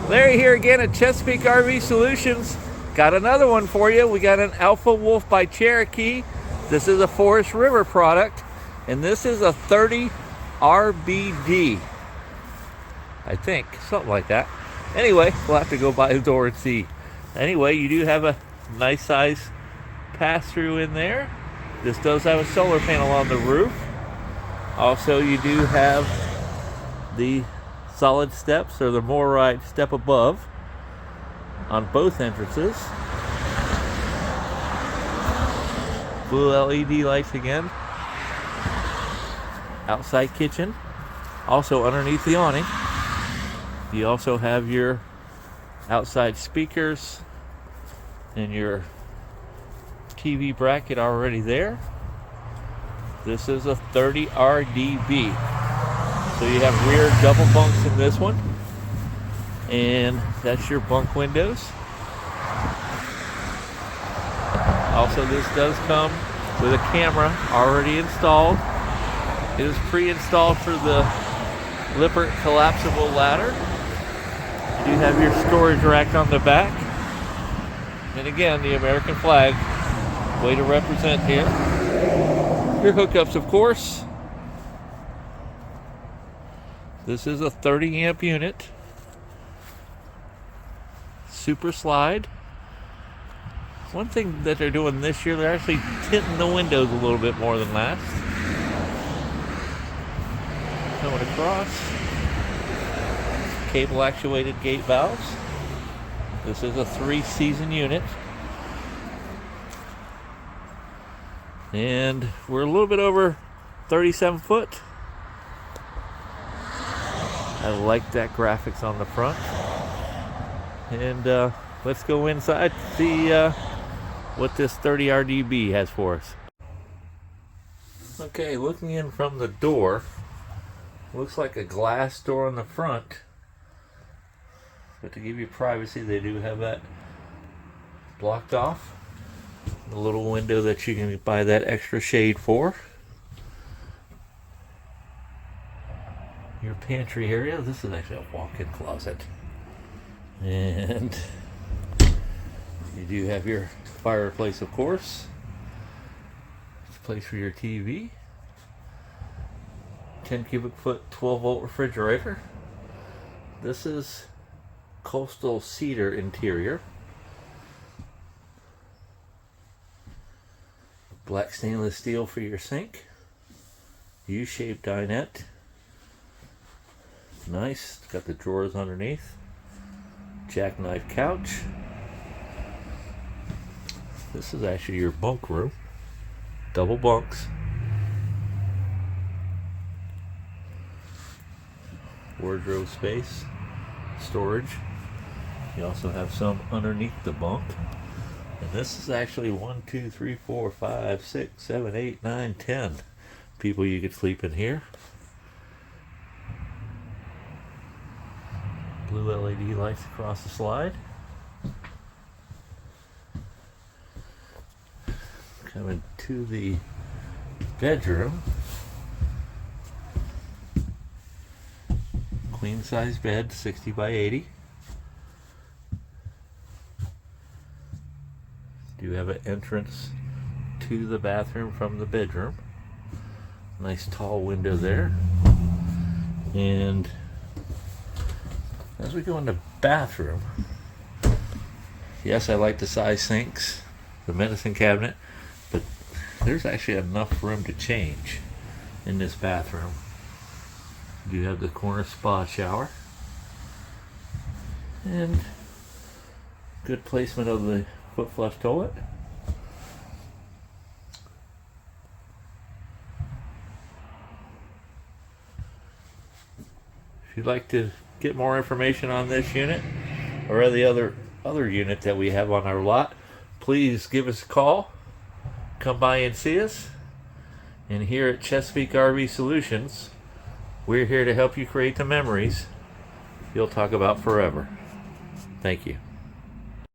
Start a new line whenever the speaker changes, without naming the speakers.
Larry here again at Chesapeake RV Solutions. Got another one for you. We got an Alpha Wolf by Cherokee. This is a Forest River product, and this is a 30 RBD. I think, something like that. Anyway, we'll have to go by the door and see. Anyway, you do have a nice size pass-through in there. This does have a solar panel on the roof. Also, you do have the solid steps, or the MORride step above, on both entrances. Blue LED lights again. Outside kitchen. Also underneath the awning, you also have your outside speakers and your TV bracket already there. This is a 30 RDB. So you have rear double bunks in this one. And that's your bunk windows. Also, this does come with a camera already installed. It is pre-installed for the Lippert collapsible ladder. You do have your storage rack on the back. And again, the American flag, way to represent here. Your hookups, of course. This is a 30 amp unit. Super slide. One thing that they're doing this year, they're actually tinting the windows a little bit more than last. Coming across. Cable actuated gate valves. This is a 3-season unit. And we're a little bit over 37 foot. I like that graphics on the front. And let's go inside to see what this 30 RDB has for us. Okay, looking in from the door, looks like a glass door on the front. But to give you privacy, they do have that blocked off. The little window that you can buy that extra shade for. Your pantry area. This is actually a walk-in closet. And you do have your fireplace, of course. It's a place for your TV. 10 cubic foot, 12 volt refrigerator. This is coastal cedar interior. Black stainless steel for your sink. U-shaped dinette. Nice. Got the drawers underneath. Jackknife couch. This is actually your bunk room. Double bunks. Wardrobe space. Storage. You also have some underneath the bunk. And this is actually 1, 2, 3, 4, 5, 6, 7, 8, 9, 10 people you could sleep in here. Blue LED lights across the slide. Coming to the bedroom. Queen size bed, 60 by 80. Do have an entrance to the bathroom from the bedroom. Nice tall window there. And as we go in the bathroom, yes, I like the size sinks, the medicine cabinet, but there's actually enough room to change in this bathroom. You have the corner spa shower. And good placement of the foot flush toilet. If you'd like to get more information on this unit or the other unit that we have on our lot, please give us a call. Come by and see us. And here at Chesapeake RV Solutions, we're here to help you create the memories you'll talk about forever. Thank you.